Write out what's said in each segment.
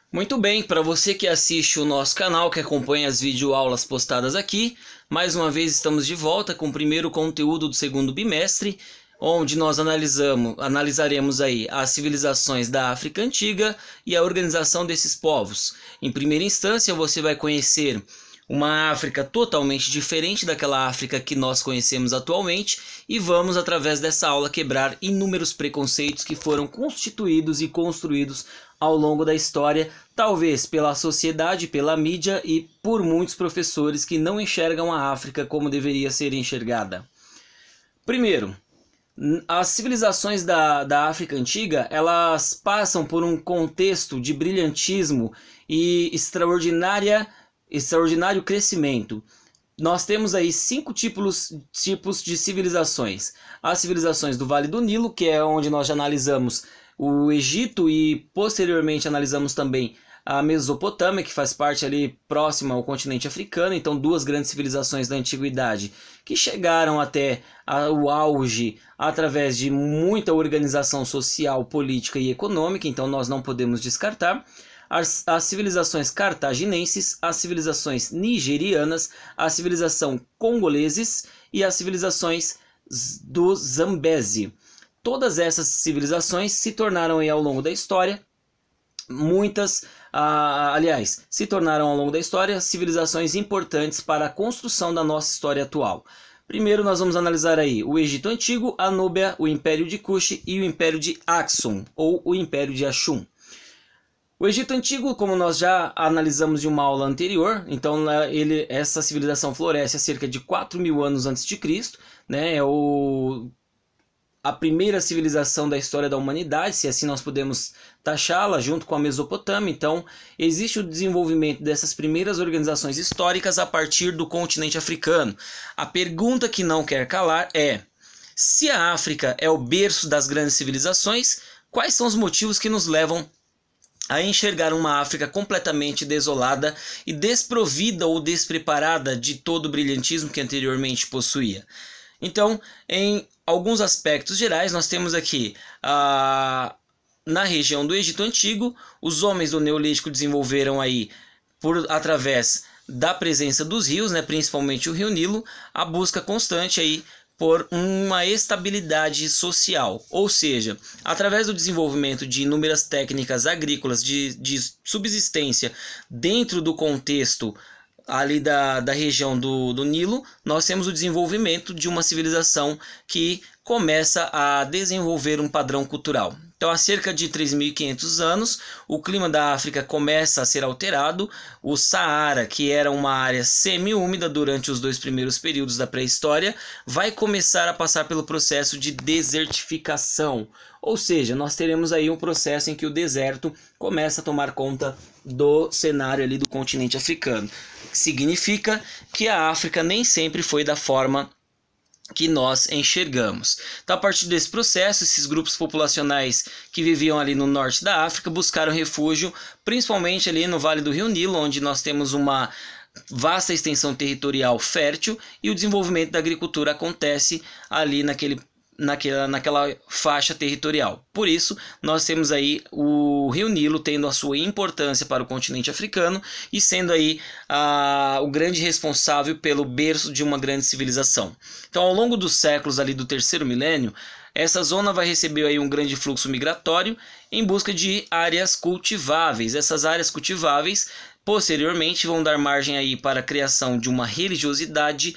Muito bem, para você que assiste o nosso canal, que acompanha as videoaulas postadas aqui, mais uma vez estamos de volta com o primeiro conteúdo do segundo bimestre, onde nós analisaremos aí as civilizações da África Antiga e a organização desses povos. Em primeira instância, você vai conhecer uma África totalmente diferente daquela África que nós conhecemos atualmente e vamos, através dessa aula, quebrar inúmeros preconceitos que foram constituídos e construídos ao longo da história, talvez pela sociedade, pela mídia e por muitos professores que não enxergam a África como deveria ser enxergada. Primeiro, as civilizações da África Antiga, elas passam por um contexto de brilhantismo e extraordinário crescimento. Nós temos aí 5 tipos de civilizações. As civilizações do Vale do Nilo, que é onde nós já analisamos o Egito e posteriormente analisamos também a Mesopotâmia, que faz parte ali próxima ao continente africano. Então, duas grandes civilizações da antiguidade que chegaram até o auge através de muita organização social, política e econômica. Então, nós não podemos descartar. As civilizações cartaginenses, as civilizações nigerianas, a civilização congoleses e as civilizações do Zambésia. Todas essas civilizações se tornaram aí ao longo da história, se tornaram ao longo da história civilizações importantes para a construção da nossa história atual. Primeiro nós vamos analisar aí o Egito Antigo, a Núbia, o Império de Kush e o Império de Aksum, ou o Império de Ashum. O Egito Antigo, como nós já analisamos em uma aula anterior, então essa civilização floresce há cerca de 4.000 anos antes de Cristo, né? É a primeira civilização da história da humanidade, se assim nós podemos taxá-la, junto com a Mesopotâmia. Então, existe o desenvolvimento dessas primeiras organizações históricas a partir do continente africano. A pergunta que não quer calar é: se a África é o berço das grandes civilizações, quais são os motivos que nos levam a enxergar uma África completamente desolada e desprovida ou despreparada de todo o brilhantismo que anteriormente possuía? Então, em alguns aspectos gerais, nós temos aqui, na região do Egito Antigo, os homens do Neolítico desenvolveram aí, através da presença dos rios, né, principalmente o Rio Nilo, a busca constante aí por uma estabilidade social, ou seja, através do desenvolvimento de inúmeras técnicas agrícolas de subsistência dentro do contexto ali da região do Nilo, nós temos o desenvolvimento de uma civilização que começa a desenvolver um padrão cultural. Então, há cerca de 3.500 anos, o clima da África começa a ser alterado. O Saara, que era uma área semi-úmida durante os 2 primeiros períodos da pré-história, vai começar a passar pelo processo de desertificação. Ou seja, nós teremos aí um processo em que o deserto começa a tomar conta do cenário ali do continente africano. Significa que a África nem sempre foi da forma que nós enxergamos. Então, a partir desse processo, esses grupos populacionais que viviam ali no norte da África buscaram refúgio, principalmente ali no Vale do Rio Nilo, onde nós temos uma vasta extensão territorial fértil e o desenvolvimento da agricultura acontece ali naquela faixa territorial. Por isso, nós temos aí o Rio Nilo tendo a sua importância para o continente africano e sendo aí o grande responsável pelo berço de uma grande civilização. Então, ao longo dos séculos ali do terceiro milênio, essa zona vai receber aí um grande fluxo migratório em busca de áreas cultiváveis. Essas áreas cultiváveis posteriormente vão dar margem aí para a criação de uma religiosidade,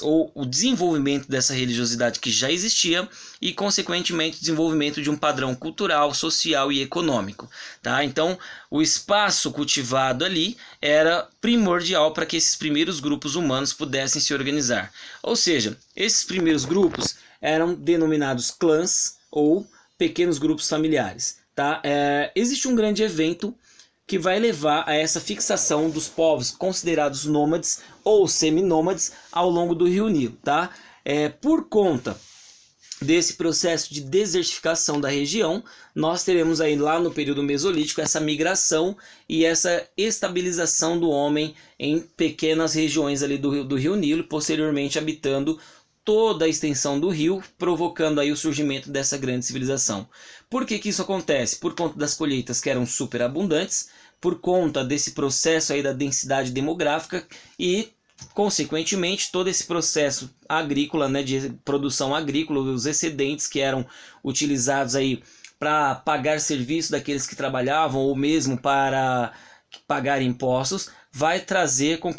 ou o desenvolvimento dessa religiosidade que já existia e, consequentemente, o desenvolvimento de um padrão cultural, social e econômico. Tá? Então, o espaço cultivado ali era primordial para que esses primeiros grupos humanos pudessem se organizar. Ou seja, esses primeiros grupos eram denominados clãs ou pequenos grupos familiares. Tá? Existe um grande evento que vai levar a essa fixação dos povos considerados nômades ou seminômades ao longo do Rio Nilo. Tá? Por conta desse processo de desertificação da região, nós teremos aí lá no período mesolítico essa migração e essa estabilização do homem em pequenas regiões ali do Rio Nilo, posteriormente habitando toda a extensão do rio, provocando aí o surgimento dessa grande civilização. Por que que isso acontece? Por conta das colheitas que eram super abundantes, por conta desse processo aí da densidade demográfica e, consequentemente, todo esse processo agrícola, né, de produção agrícola, os excedentes que eram utilizados aí para pagar serviço daqueles que trabalhavam ou mesmo para pagar impostos, vai fazer com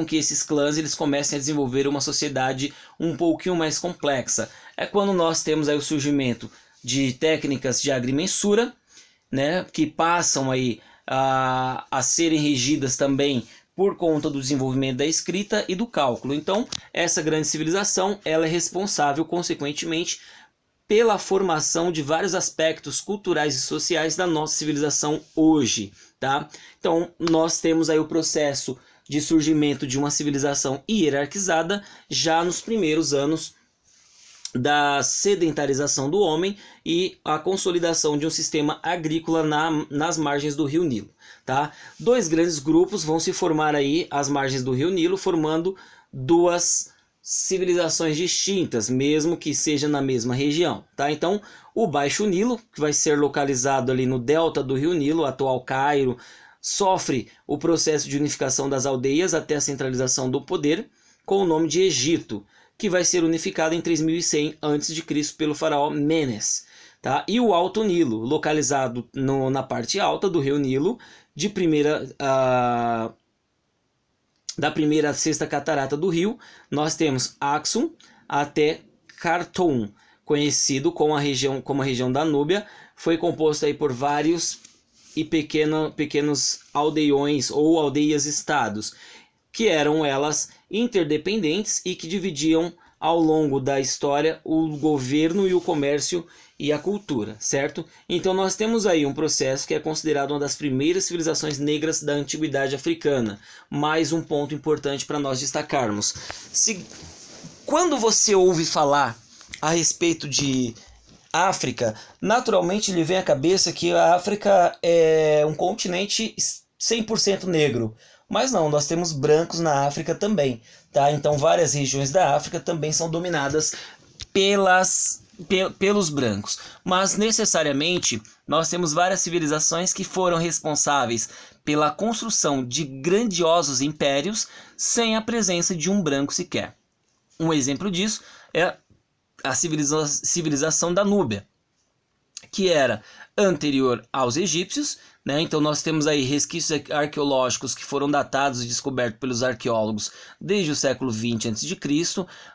que esses clãs eles comecem a desenvolver uma sociedade um pouquinho mais complexa. É quando nós temos aí o surgimento de técnicas de agrimensura, né, que passam aí a serem regidas também por conta do desenvolvimento da escrita e do cálculo. Então, essa grande civilização ela é responsável, consequentemente, pela formação de vários aspectos culturais e sociais da nossa civilização hoje, tá? Então, nós temos aí o processo de surgimento de uma civilização hierarquizada já nos primeiros anos da sedentarização do homem e a consolidação de um sistema agrícola nas margens do Rio Nilo, tá? Dois grandes grupos vão se formar aí às margens do Rio Nilo, formando duas civilizações distintas, mesmo que seja na mesma região, tá? Então, o Baixo Nilo, que vai ser localizado ali no delta do Rio Nilo, atual Cairo, sofre o processo de unificação das aldeias até a centralização do poder, com o nome de Egito, que vai ser unificado em 3100 a.C. pelo faraó Menes, tá? E o Alto Nilo, localizado na parte alta do Rio Nilo, da primeira a sexta catarata do rio, nós temos Axum até Khartoum, conhecido como a região da Núbia, foi composto aí por vários e pequenos aldeiões ou aldeias-estados, que eram elas interdependentes e que dividiam ao longo da história o governo e o comércio e a cultura, certo? Então nós temos aí um processo que é considerado uma das primeiras civilizações negras da antiguidade africana. Mais um ponto importante para nós destacarmos. Quando você ouve falar a respeito de África, naturalmente lhe vem à cabeça que a África é um continente 100% negro. Mas não, nós temos brancos na África também, tá? Então várias regiões da África também são dominadas pelos brancos. Mas necessariamente nós temos várias civilizações que foram responsáveis pela construção de grandiosos impérios sem a presença de um branco sequer. Um exemplo disso é a civilização da Núbia, que era anterior aos egípcios, né? Então nós temos aí resquícios arqueológicos que foram datados e descobertos pelos arqueólogos desde o século 20 a.C.,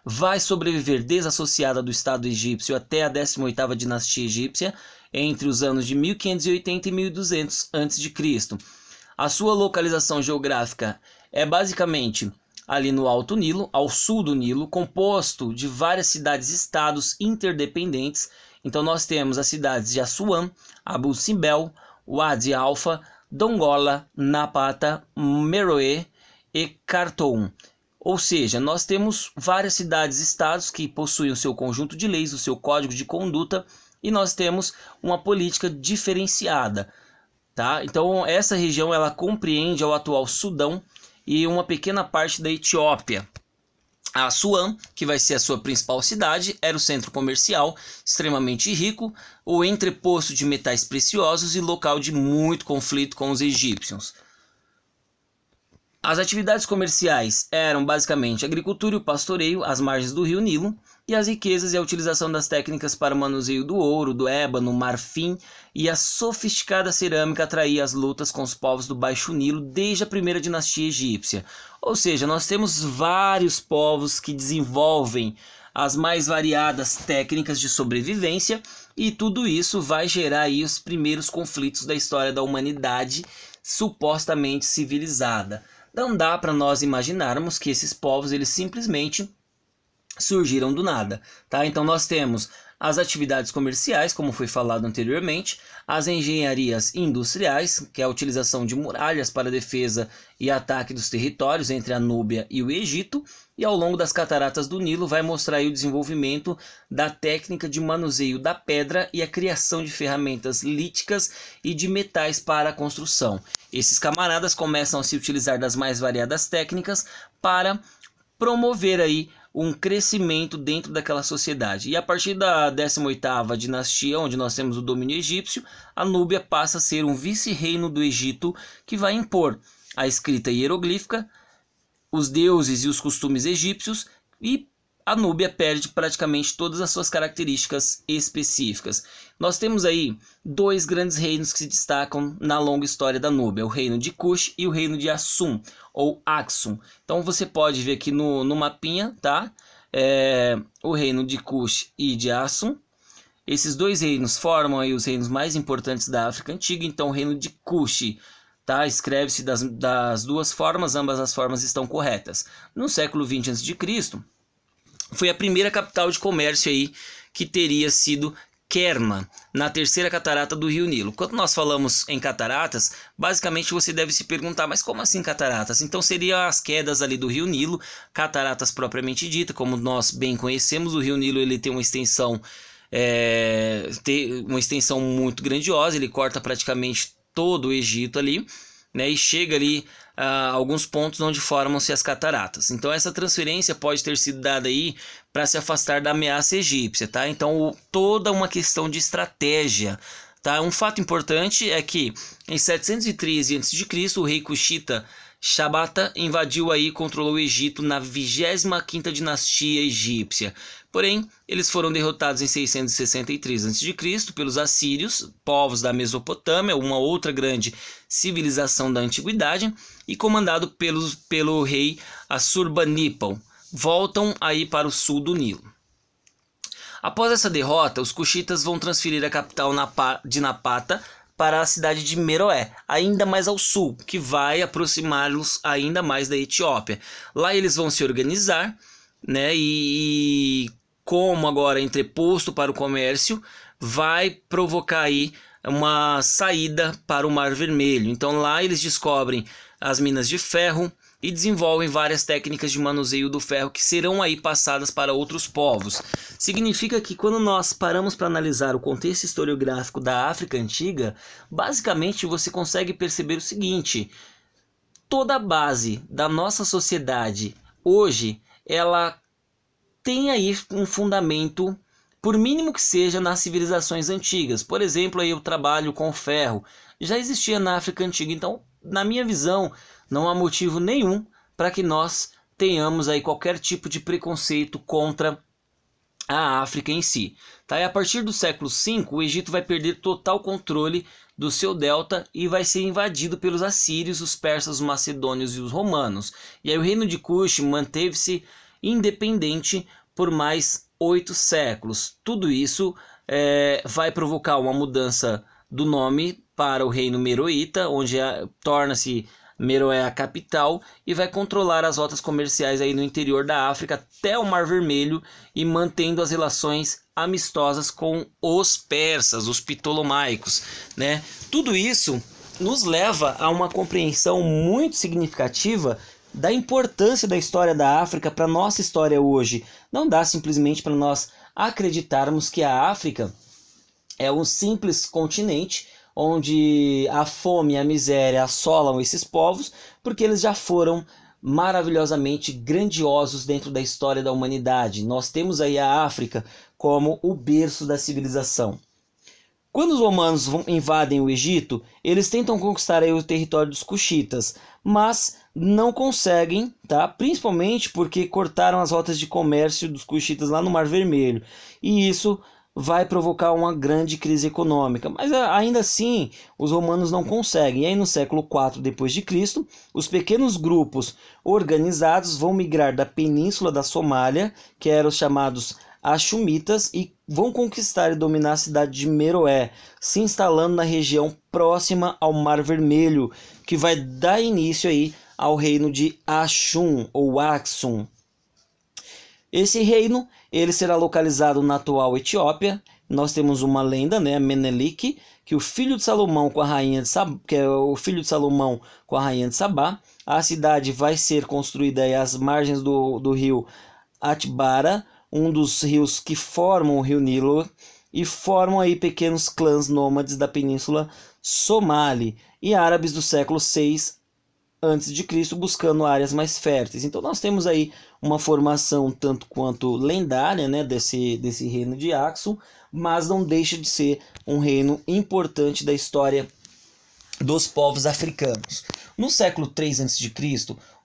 vai sobreviver desassociada do Estado egípcio até a 18ª dinastia egípcia, entre os anos de 1580 e 1200 a.C. A sua localização geográfica é basicamente ali no Alto Nilo, ao sul do Nilo, composto de várias cidades-estados interdependentes. Então nós temos as cidades de Assuã, Abu Simbel, Wadi Alfa, Dongola, Napata, Meroe e Khartoum. Ou seja, nós temos várias cidades-estados que possuem o seu conjunto de leis, o seu código de conduta, e nós temos uma política diferenciada, tá? Então essa região ela compreende o atual Sudão e uma pequena parte da Etiópia. A Assuã, que vai ser a sua principal cidade, era o centro comercial extremamente rico, o entreposto de metais preciosos e local de muito conflito com os egípcios. As atividades comerciais eram basicamente a agricultura e o pastoreio às margens do rio Nilo, e as riquezas e a utilização das técnicas para o manuseio do ouro, do ébano, marfim e a sofisticada cerâmica atraía as lutas com os povos do Baixo Nilo desde a primeira dinastia egípcia. Ou seja, nós temos vários povos que desenvolvem as mais variadas técnicas de sobrevivência e tudo isso vai gerar aí os primeiros conflitos da história da humanidade supostamente civilizada. Não dá para nós imaginarmos que esses povos eles simplesmente surgiram do nada, tá? Então nós temos as atividades comerciais, como foi falado anteriormente, as engenharias industriais, que é a utilização de muralhas para defesa e ataque dos territórios entre a Núbia e o Egito, e ao longo das cataratas do Nilo vai mostrar aí o desenvolvimento da técnica de manuseio da pedra e a criação de ferramentas líticas e de metais para a construção. Esses camaradas começam a se utilizar das mais variadas técnicas para promover aí um crescimento dentro daquela sociedade. E a partir da 18ª dinastia, onde nós temos o domínio egípcio, a Núbia passa a ser um vice-reino do Egito que vai impor a escrita hieroglífica, os deuses e os costumes egípcios, e a Núbia perde praticamente todas as suas características específicas. Nós temos aí dois grandes reinos que se destacam na longa história da Núbia, o reino de Cush e o reino de Assum, ou Axum. Então você pode ver aqui no mapinha, tá? O reino de Cush e de Assum. Esses dois reinos formam aí os reinos mais importantes da África Antiga. Então o reino de Cush, tá? Escreve-se das duas formas, ambas as formas estão corretas. No século 20 a.C., foi a primeira capital de comércio aí que teria sido Kerma, na terceira catarata do Rio Nilo. Quando nós falamos em cataratas, basicamente você deve se perguntar, mas como assim cataratas? Então seriam as quedas ali do Rio Nilo, cataratas propriamente dita, como nós bem conhecemos. O Rio Nilo ele tem uma extensão muito grandiosa, ele corta praticamente todo o Egito ali, né, e chega ali a alguns pontos onde formam-se as cataratas. Então essa transferência pode ter sido dada aí para se afastar da ameaça egípcia, tá? Então toda uma questão de estratégia, tá? Um fato importante é que em 713 a.C., o rei Cushita Shabata invadiu aí e controlou o Egito na 25ª dinastia egípcia. Porém, eles foram derrotados em 663 a.C. pelos assírios, povos da Mesopotâmia, uma outra grande civilização da antiguidade, e comandado pelo rei Assurbanipal. Voltam aí para o sul do Nilo. Após essa derrota, os cuxitas vão transferir a capital de Napata para a cidade de Meroé, ainda mais ao sul, que vai aproximá-los ainda mais da Etiópia. Lá eles vão se organizar, né, e como agora entreposto para o comércio, vai provocar aí uma saída para o Mar Vermelho. Então lá eles descobrem as minas de ferro e desenvolvem várias técnicas de manuseio do ferro que serão aí passadas para outros povos. Significa que quando nós paramos para analisar o contexto historiográfico da África Antiga, basicamente você consegue perceber o seguinte: toda a base da nossa sociedade hoje, ela tem aí um fundamento, por mínimo que seja, nas civilizações antigas. Por exemplo, aí o trabalho com ferro já existia na África Antiga. Então, na minha visão, não há motivo nenhum para que nós tenhamos aí qualquer tipo de preconceito contra a África em si. Tá? E a partir do século V, o Egito vai perder total controle do seu delta e vai ser invadido pelos assírios, os persas, os macedônios e os romanos. E aí o reino de Cush manteve-se independente por mais 8 séculos. Tudo isso vai provocar uma mudança do nome para o reino meroíta, onde torna-se Meroé a capital, e vai controlar as rotas comerciais aí no interior da África até o Mar Vermelho, e mantendo as relações amistosas com os persas, os ptolomaicos, né? Tudo isso nos leva a uma compreensão muito significativa da importância da história da África para a nossa história hoje. Não dá simplesmente para nós acreditarmos que a África é um simples continente onde a fome e a miséria assolam esses povos, porque eles já foram maravilhosamente grandiosos dentro da história da humanidade. Nós temos aí a África como o berço da civilização. Quando os romanos invadem o Egito, eles tentam conquistar aí o território dos cuxitas, mas não conseguem, tá? Principalmente porque cortaram as rotas de comércio dos cuxitas lá no Mar Vermelho, e isso vai provocar uma grande crise econômica. Mas ainda assim, os romanos não conseguem. E aí no século IV d.C., os pequenos grupos organizados vão migrar da península da Somália, que eram os chamados Axumitas, e vão conquistar e dominar a cidade de Meroé, se instalando na região próxima ao Mar Vermelho, que vai dar início aí ao reino de Axum ou Axum. Esse reino ele será localizado na atual Etiópia. Nós temos uma lenda, né, Menelik, que o filho de Salomão com a rainha de Sabá, que é o filho de Salomão com a rainha de Sabá. A cidade vai ser construída aí às margens do rio Atbara, um dos rios que formam o rio Nilo, e formam aí pequenos clãs nômades da península Somali e árabes do século VI a.C., buscando áreas mais férteis. Então nós temos aí uma formação tanto quanto lendária, né, desse reino de Axum, mas não deixa de ser um reino importante da história dos povos africanos. No século 3 a.C.,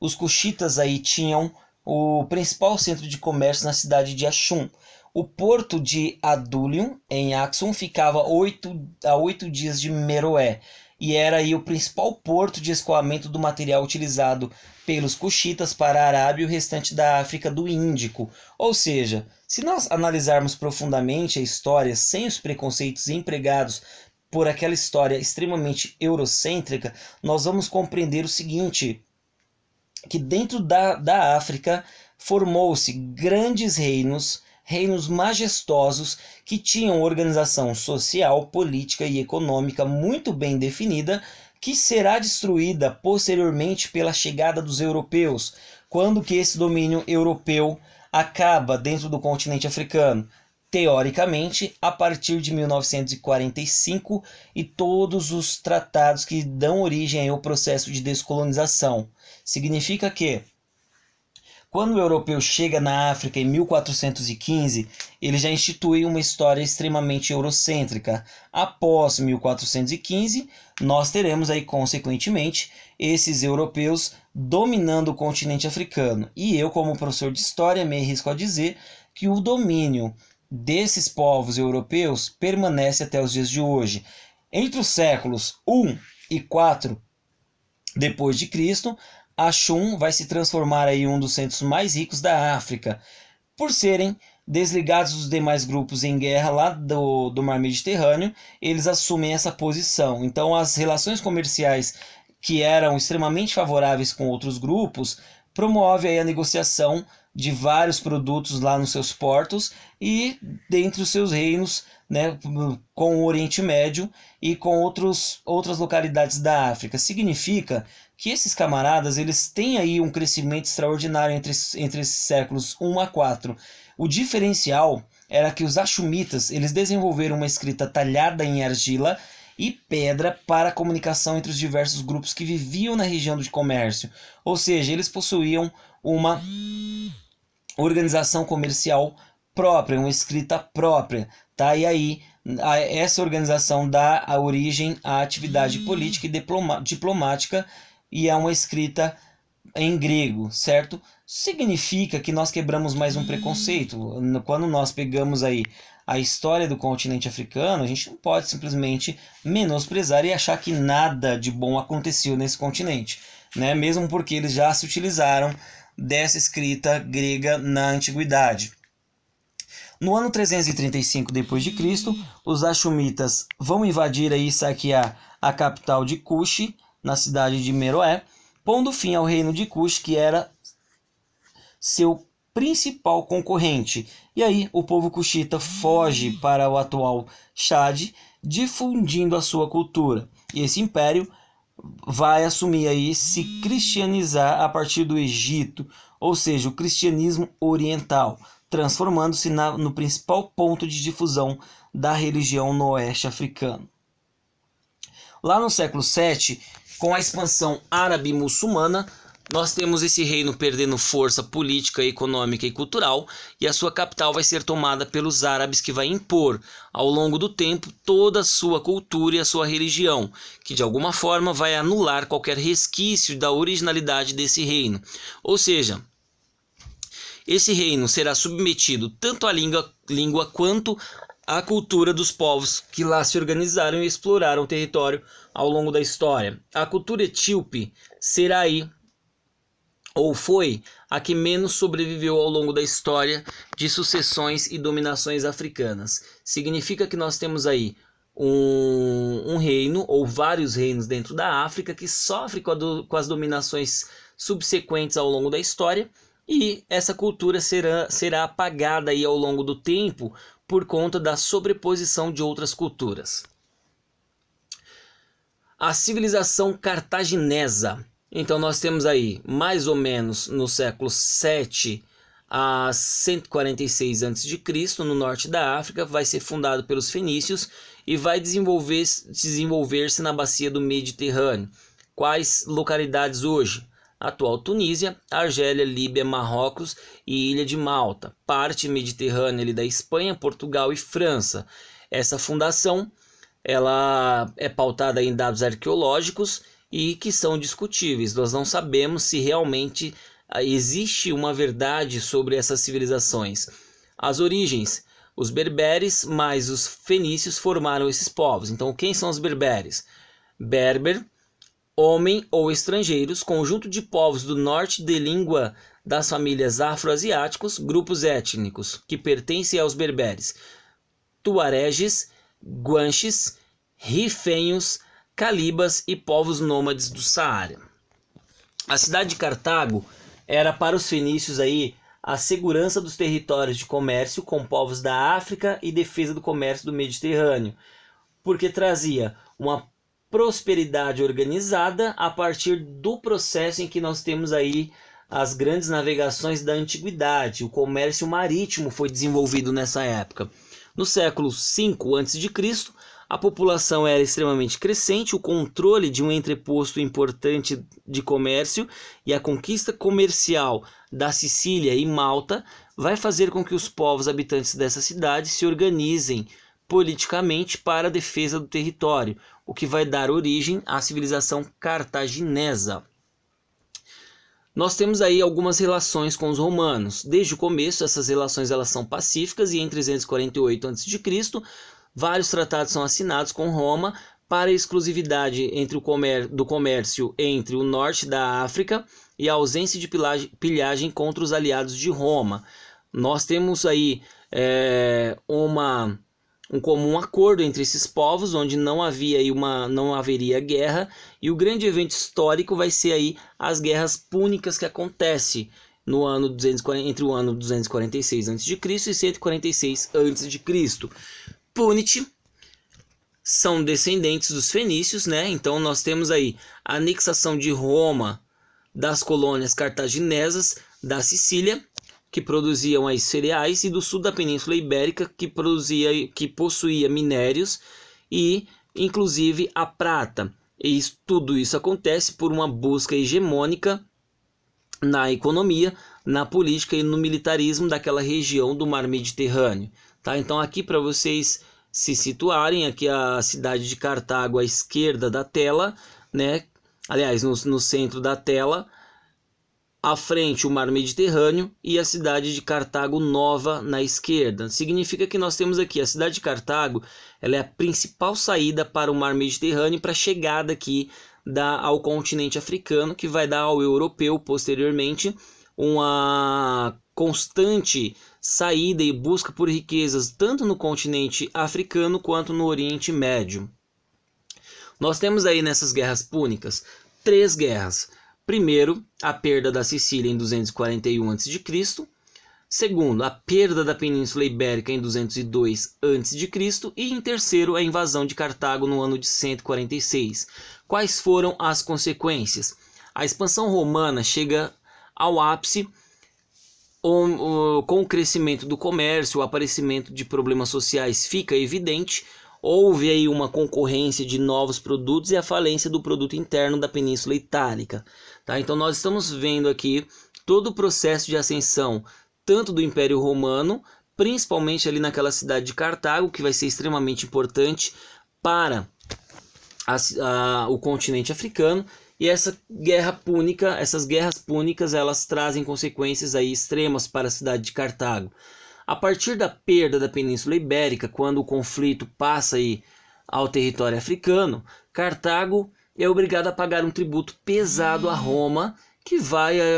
os cuxitas aí tinham o principal centro de comércio na cidade de Axum. O porto de Adulium, em Axum, ficava a 8 dias de Meroé, e era aí o principal porto de escoamento do material utilizado pelos cuxitas para a Arábia e o restante da África do Índico. Ou seja, se nós analisarmos profundamente a história sem os preconceitos empregados por aquela história extremamente eurocêntrica, nós vamos compreender o seguinte, que dentro da África formou-se grandes reinos majestosos que tinham organização social, política e econômica muito bem definida, que será destruída posteriormente pela chegada dos europeus, quando que esse domínio europeu acaba dentro do continente africano. Teoricamente, a partir de 1945 e todos os tratados que dão origem ao processo de descolonização. Significa que, quando o europeu chega na África em 1415, ele já institui uma história extremamente eurocêntrica. Após 1415, nós teremos aí, consequentemente, esses europeus dominando o continente africano. E eu, como professor de história, me arrisco a dizer que o domínio desses povos europeus permanece até os dias de hoje. Entre os séculos 1 e 4 depois de Cristo, Axum vai se transformar em um dos centros mais ricos da África, por serem desligados dos demais grupos em guerra lá do mar Mediterrâneo, eles assumem essa posição. Então as relações comerciais que eram extremamente favoráveis com outros grupos promovem aí a negociação de vários produtos lá nos seus portos e dentre os seus reinos, né, com o Oriente Médio e com outras localidades da África. Significa que esses camaradas eles têm aí um crescimento extraordinário entre esses séculos 1 a 4. O diferencial era que os axumitas eles desenvolveram uma escrita talhada em argila e pedra para a comunicação entre os diversos grupos que viviam na região de comércio. Ou seja, eles possuíam uma organização comercial própria, uma escrita própria, tá? E aí essa organização dá a origem à atividade política e diplomática e é uma escrita em grego, certo? Significa que nós quebramos mais um preconceito. Quando nós pegamos aí a história do continente africano, a gente não pode simplesmente menosprezar e achar que nada de bom aconteceu nesse continente, né? Mesmo porque eles já se utilizaram dessa escrita grega na antiguidade. No ano 335 d.C., os axumitas vão invadir e saquear a capital de Cuxi, na cidade de Meroé, pondo fim ao reino de Cush, que era seu principal concorrente. E aí o povo cuxita foge para o atual Chad, difundindo a sua cultura. E esse império vai assumir aí se cristianizar a partir do Egito, ou seja, o cristianismo oriental, transformando-se no principal ponto de difusão da religião no oeste africano. Lá no século VII, com a expansão árabe-muçulmana, nós temos esse reino perdendo força política, econômica e cultural, e a sua capital vai ser tomada pelos árabes, que vai impor ao longo do tempo toda a sua cultura e a sua religião, que de alguma forma vai anular qualquer resquício da originalidade desse reino. Ou seja, esse reino será submetido tanto à língua quanto à cultura dos povos que lá se organizaram e exploraram o território ao longo da história. A cultura etíope será aí, ou foi, a que menos sobreviveu ao longo da história de sucessões e dominações africanas. Significa que nós temos aí um reino ou vários reinos dentro da África que sofrem com as dominações subsequentes ao longo da história, e essa cultura será apagada aí ao longo do tempo por conta da sobreposição de outras culturas. A civilização cartaginesa. Então nós temos aí, mais ou menos no século 7 a 146 a.C., no norte da África, vai ser fundado pelos fenícios e vai desenvolver-se na bacia do Mediterrâneo, Quais localidades hoje? Atual Tunísia, Argélia, Líbia, Marrocos e Ilha de Malta. Parte mediterrânea ali da Espanha, Portugal e França. Essa fundação ela é pautada em dados arqueológicos e que são discutíveis. Nós não sabemos se realmente existe uma verdade sobre essas civilizações. As origens, os berberes mais os fenícios formaram esses povos. Então, quem são os berberes? Berber, homem ou estrangeiros, conjunto de povos do norte de língua das famílias afro-asiáticos, grupos étnicos que pertencem aos berberes, tuareges, guanches, rifenhos, calibas e povos nômades do Saara. A cidade de Cartago era para os fenícios aí a segurança dos territórios de comércio com povos da África e defesa do comércio do Mediterrâneo, porque trazia uma prosperidade organizada a partir do processo em que nós temos aí as grandes navegações da antiguidade. O comércio marítimo foi desenvolvido nessa época. No século V a.C., a população era extremamente crescente, o controle de um entreposto importante de comércio e a conquista comercial da Sicília e Malta vai fazer com que os povos habitantes dessa cidade se organizem politicamente para a defesa do território, o que vai dar origem à civilização cartaginesa. Nós temos aí algumas relações com os romanos. Desde o começo, essas relações elas são pacíficas e em 348 a.C., vários tratados são assinados com Roma para a exclusividade do comércio entre o norte da África e a ausência de pilhagem contra os aliados de Roma. Nós temos aí um comum acordo entre esses povos, onde não haveria guerra, e o grande evento histórico vai ser aí as guerras púnicas que acontecem no ano entre o ano 246 a.C. e 146 a.C. Punit são descendentes dos fenícios, né? Então nós temos aí a anexação de Roma das colônias cartaginesas da Sicília, que produziam aí cereais, e do sul da Península Ibérica, que possuía minérios e inclusive a prata. E tudo isso acontece por uma busca hegemônica na economia, na política e no militarismo daquela região do mar Mediterrâneo. Tá? Então aqui para vocês se situarem, aqui a cidade de Cartago à esquerda da tela, né? Aliás, no centro da tela, à frente o mar Mediterrâneo e a cidade de Cartago Nova na esquerda. Significa que nós temos aqui a cidade de Cartago, ela é a principal saída para o mar Mediterrâneo para a chegada aqui ao continente africano, que vai dar ao europeu posteriormente uma constante saída e busca por riquezas tanto no continente africano quanto no Oriente Médio. Nós temos aí nessas guerras púnicas 3 guerras. Primeiro, a perda da Sicília em 241 a.C. Segundo, a perda da Península Ibérica em 202 a.C. E em terceiro, a invasão de Cartago no ano de 146. Quais foram as consequências? A expansão romana chega ao ápice com o crescimento do comércio, o aparecimento de problemas sociais fica evidente. Houve aí uma concorrência de novos produtos e a falência do produto interno da Península Itálica. Tá? Então nós estamos vendo aqui todo o processo de ascensão, tanto do Império Romano, principalmente ali naquela cidade de Cartago, que vai ser extremamente importante para o continente africano. E essas guerras púnicas, elas trazem consequências aí extremas para a cidade de Cartago. A partir da perda da Península Ibérica, quando o conflito passa aí ao território africano, Cartago é obrigada a pagar um tributo pesado a Roma,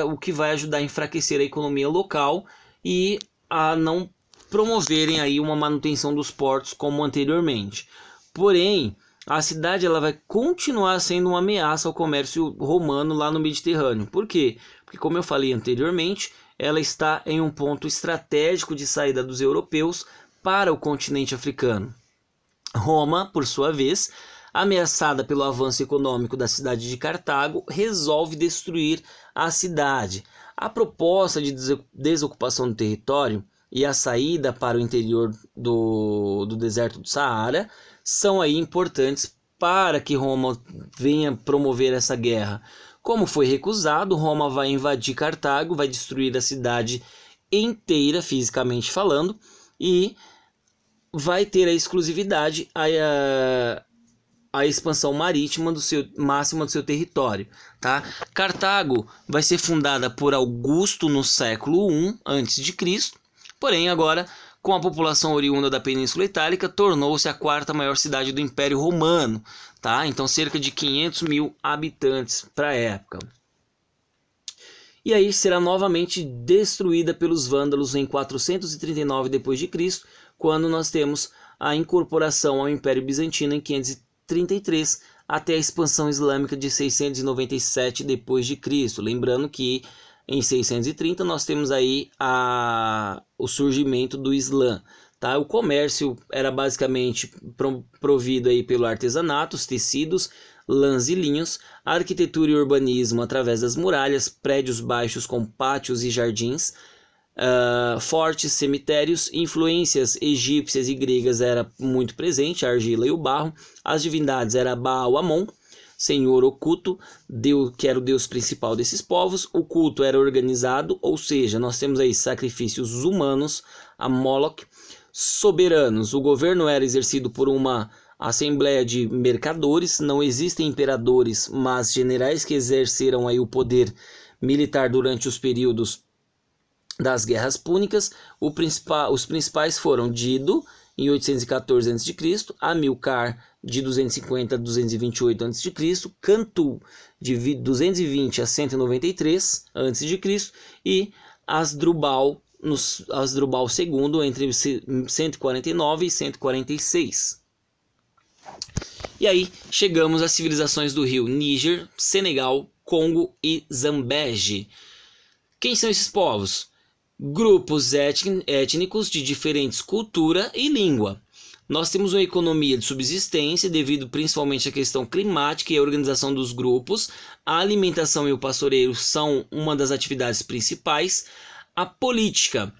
o que vai ajudar a enfraquecer a economia local e a não promoverem aí uma manutenção dos portos como anteriormente. Porém, a cidade ela vai continuar sendo uma ameaça ao comércio romano lá no Mediterrâneo. Por quê? Porque, como eu falei anteriormente, ela está em um ponto estratégico de saída dos europeus para o continente africano. Roma, por sua vez, ameaçada pelo avanço econômico da cidade de Cartago, resolve destruir a cidade. A proposta de desocupação do território e a saída para o interior do deserto do Saara são aí importantes para que Roma venha promover essa guerra. Como foi recusado, Roma vai invadir Cartago, vai destruir a cidade inteira, fisicamente falando, e vai ter a exclusividade, a expansão marítima máxima do seu território, tá? Cartago vai ser fundada por Augusto no século I a.C., porém agora, com a população oriunda da Península Itálica, tornou-se a quarta maior cidade do Império Romano, tá? Então cerca de 500 mil habitantes para a época. E aí será novamente destruída pelos vândalos em 439 d.C., quando nós temos a incorporação ao Império Bizantino em 533, até a expansão islâmica de 697 d.C. Lembrando que em 630 nós temos aí o surgimento do Islã. Tá? O comércio era basicamente provido aí pelo artesanato, os tecidos, lãs e linhos, a arquitetura e urbanismo através das muralhas, prédios baixos com pátios e jardins, fortes, cemitérios, influências egípcias e gregas era muito presente, a argila e o barro, as divindades era Baal Amon, senhor oculto, que era o deus principal desses povos. O culto era organizado, ou seja, nós temos aí sacrifícios humanos a Moloch, soberanos, o governo era exercido por uma assembleia de mercadores, não existem imperadores, mas generais que exerceram aí o poder militar durante os períodos das guerras púnicas. Os principais foram Dido, em 814 a.C., Amilcar, de 250 a 228 a.C., Cantu, de 220 a 193 a.C., e Asdrubal II, entre 149 e 146. E aí chegamos às civilizações do rio Níger, Senegal, Congo e Zambézia. Quem são esses povos? Grupos étnicos de diferentes cultura e língua. Nós temos uma economia de subsistência devido principalmente à questão climática e à organização dos grupos. A alimentação e o pastoreio são uma das atividades principais. A política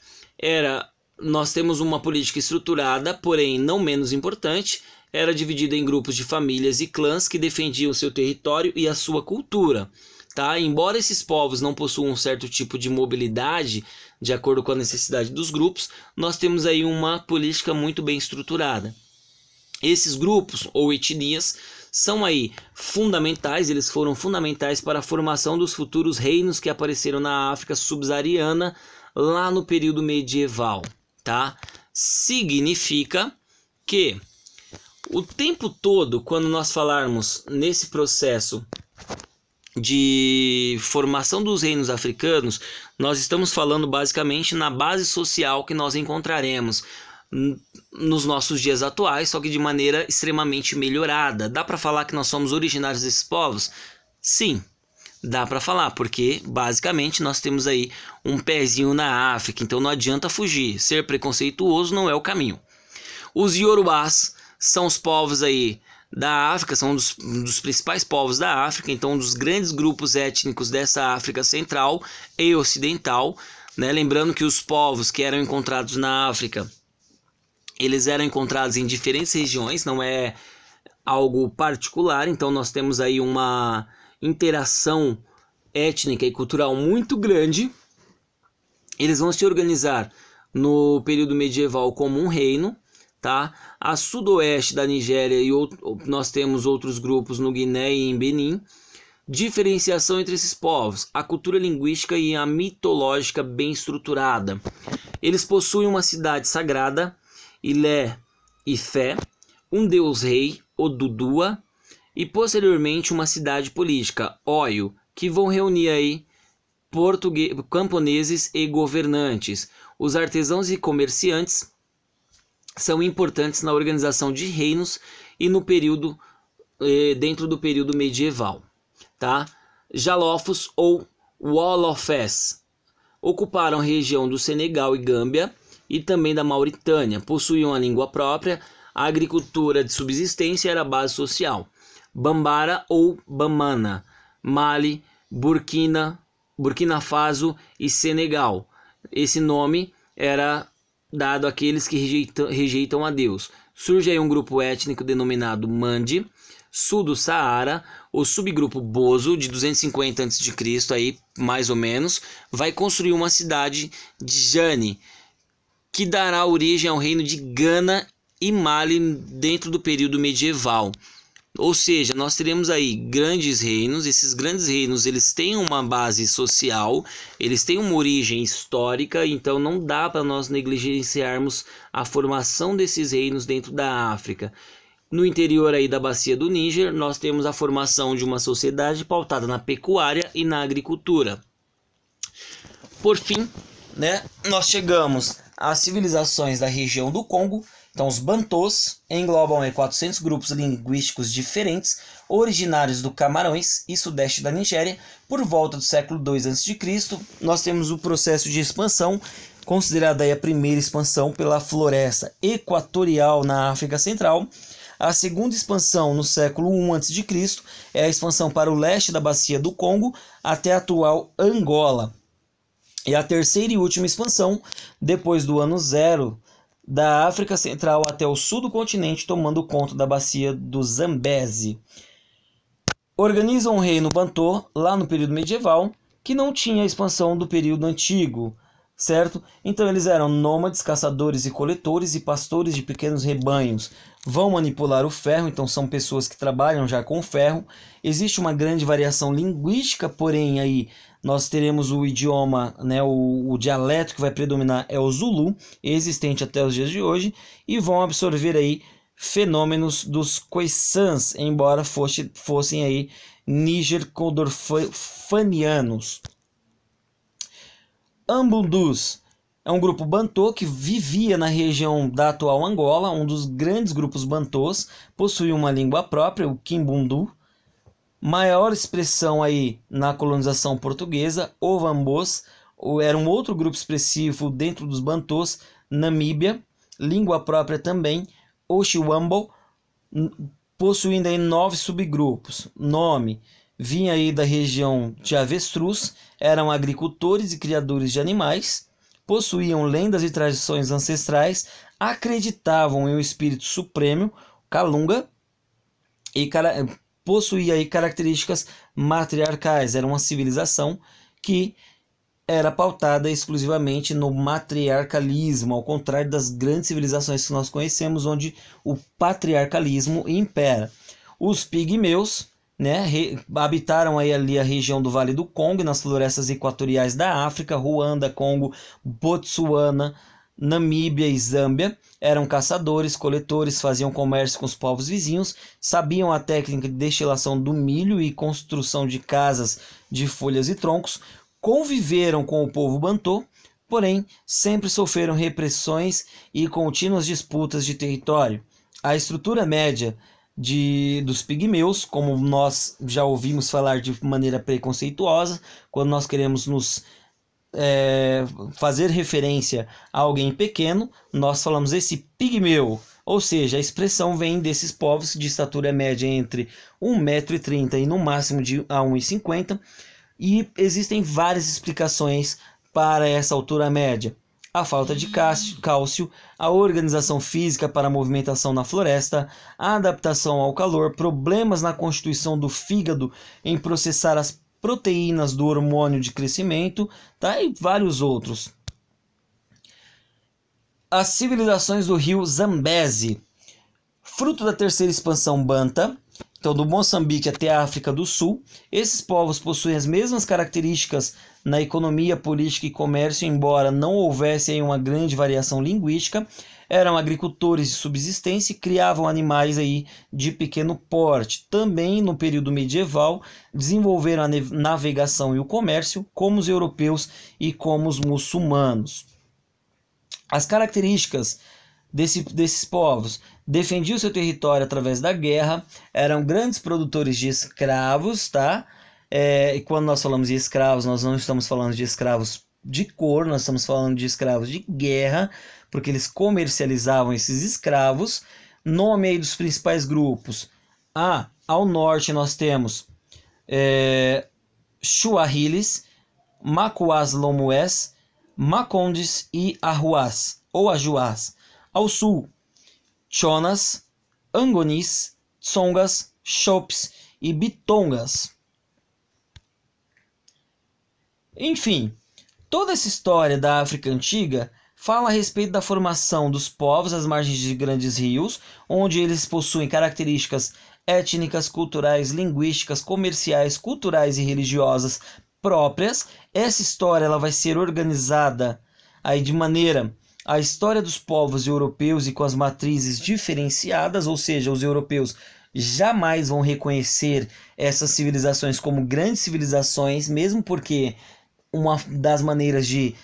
nós temos uma política estruturada, porém não menos importante, era dividida em grupos de famílias e clãs que defendiam seu território e a sua cultura. Tá? Embora esses povos não possuam um certo tipo de mobilidade, de acordo com a necessidade dos grupos, nós temos aí uma política muito bem estruturada. Esses grupos ou etnias são aí fundamentais, eles foram fundamentais para a formação dos futuros reinos que apareceram na África subsaariana lá no período medieval. Tá? Significa que o tempo todo, quando nós falarmos nesse processo de formação dos reinos africanos, nós estamos falando basicamente na base social que nós encontraremos nos nossos dias atuais, só que de maneira extremamente melhorada. Dá para falar que nós somos originários desses povos? Sim, dá para falar, porque basicamente nós temos aí um pezinho na África, então não adianta fugir. Ser preconceituoso não é o caminho. Os Yorubás são os povos aí da África, são um dos principais povos da África, então um dos grandes grupos étnicos dessa África central e ocidental, né? Lembrando que os povos que eram encontrados na África, eles eram encontrados em diferentes regiões, não é algo particular, então nós temos aí uma interação étnica e cultural muito grande. Eles vão se organizar no período medieval como um reino, tá? A sudoeste da Nigéria nós temos outros grupos no Guiné e em Benin. Diferenciação entre esses povos, a cultura linguística e a mitológica bem estruturada. Eles possuem uma cidade sagrada, Ilé e Fé, um deus rei, Odudua, e posteriormente uma cidade política, Oyo, que vão reunir aí camponeses e governantes. Os artesãos e comerciantes são importantes na organização de reinos e no período dentro do período medieval, tá? Jalofos ou Wolofés ocuparam a região do Senegal e Gâmbia e também da Mauritânia, possuíam a língua própria, a agricultura de subsistência era a base social. Bambara ou Bamana, Mali, Burkina Faso e Senegal. Esse nome era dado àqueles que rejeitam a Deus. Surge aí um grupo étnico denominado Mandi, sul do Saara. O subgrupo Bozo, de 250 a.C., aí, mais ou menos, vai construir uma cidade de Jani, que dará origem ao reino de Gana e Mali dentro do período medieval. Ou seja, nós teremos aí grandes reinos. Esses grandes reinos, eles têm uma base social, eles têm uma origem histórica, então não dá para nós negligenciarmos a formação desses reinos dentro da África. No interior aí da bacia do Níger, nós temos a formação de uma sociedade pautada na pecuária e na agricultura. Por fim, né, nós chegamos às civilizações da região do Congo. Então, os Bantôs englobam 400 grupos linguísticos diferentes, originários do Camarões e sudeste da Nigéria. Por volta do século II a.C., nós temos o processo de expansão, considerada aí a primeira expansão pela floresta equatorial na África Central. A segunda expansão, no século I a.C., é a expansão para o leste da bacia do Congo até a atual Angola. E a terceira e última expansão, depois do ano zero, da África Central até o sul do continente, tomando conta da bacia do Zambeze. Organizam um reino Bantô lá no período medieval, que não tinha a expansão do período antigo, certo? Então eles eram nômades, caçadores e coletores e pastores de pequenos rebanhos. Vão manipular o ferro, então são pessoas que trabalham já com ferro. Existe uma grande variação linguística, porém aí nós teremos o idioma, né, o dialeto que vai predominar é o Zulu, existente até os dias de hoje, e vão absorver aí fenômenos dos Khoisans, embora fossem aí Níger-Cordofanianos. Ambundus é um grupo Bantô que vivia na região da atual Angola. Um dos grandes grupos Bantôs, possui uma língua própria, o Kimbundu. Maior expressão aí na colonização portuguesa, Ovambos, era um outro grupo expressivo dentro dos Bantôs. Namíbia, língua própria também, Oshiwambo, possuindo aí 9 subgrupos. Nome, vinha aí da região de avestruz, eram agricultores e criadores de animais, possuíam lendas e tradições ancestrais, acreditavam em um espírito supremo, Kalunga, e possuía aí características matriarcais. Era uma civilização que era pautada exclusivamente no matriarcalismo, ao contrário das grandes civilizações que nós conhecemos, onde o patriarcalismo impera. Os pigmeus, né, habitaram aí ali a região do Vale do Congo, nas florestas equatoriais da África, Ruanda, Congo, Botsuana, Namíbia e Zâmbia. Eram caçadores, coletores, faziam comércio com os povos vizinhos, sabiam a técnica de destilação do milho e construção de casas de folhas e troncos, conviveram com o povo Bantô, porém sempre sofreram repressões e contínuas disputas de território. A estrutura média dos pigmeus, como nós já ouvimos falar de maneira preconceituosa, quando nós queremos nos fazer referência a alguém pequeno, nós falamos esse pigmeu, ou seja, a expressão vem desses povos de estatura média entre 1,30 m e no máximo a 1,50 m, e existem várias explicações para essa altura média. A falta de cálcio, a organização física para a movimentação na floresta, a adaptação ao calor, problemas na constituição do fígado em processar as proteínas do hormônio de crescimento, tá? E vários outros. As civilizações do rio Zambeze, fruto da terceira expansão Banta, então do Moçambique até a África do Sul. Esses povos possuem as mesmas características na economia, política e comércio, embora não houvesse aí uma grande variação linguística. Eram agricultores de subsistência e criavam animais aí de pequeno porte. Também no período medieval desenvolveram a navegação e o comércio, como os europeus e como os muçulmanos. As características desses povos: defendiam seu território através da guerra, eram grandes produtores de escravos, tá? E quando nós falamos de escravos, nós não estamos falando de escravos de cor, nós estamos falando de escravos de guerra, porque eles comercializavam esses escravos. Nome aí dos principais grupos: ao norte nós temos Chuahilis, Macuás Lomués, Macondes e Arruás, ou Ajuás. Ao sul, Chonas, Angonis, Tsongas, Chopes e Bitongas. Enfim, toda essa história da África Antiga fala a respeito da formação dos povos às margens de grandes rios, onde eles possuem características étnicas, culturais, linguísticas, comerciais, culturais e religiosas próprias. Essa história ela vai ser organizada aí de maneira a história dos povos europeus e com as matrizes diferenciadas, ou seja, os europeus jamais vão reconhecer essas civilizações como grandes civilizações, mesmo porque uma das maneiras de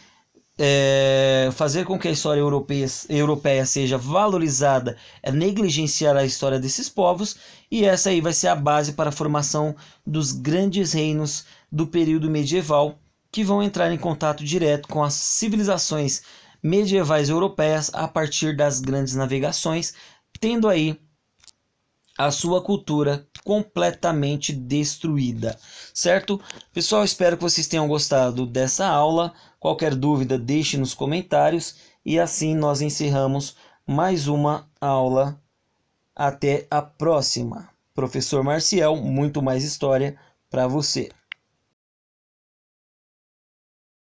fazer com que a história europeia seja valorizada é negligenciar a história desses povos, e essa aí vai ser a base para a formação dos grandes reinos do período medieval, que vão entrar em contato direto com as civilizações medievais europeias a partir das grandes navegações, tendo aí a sua cultura completamente destruída, certo? Pessoal, espero que vocês tenham gostado dessa aula. Qualquer dúvida, deixe nos comentários. E assim nós encerramos mais uma aula. Até a próxima. Professor Marcial, muito mais história para você.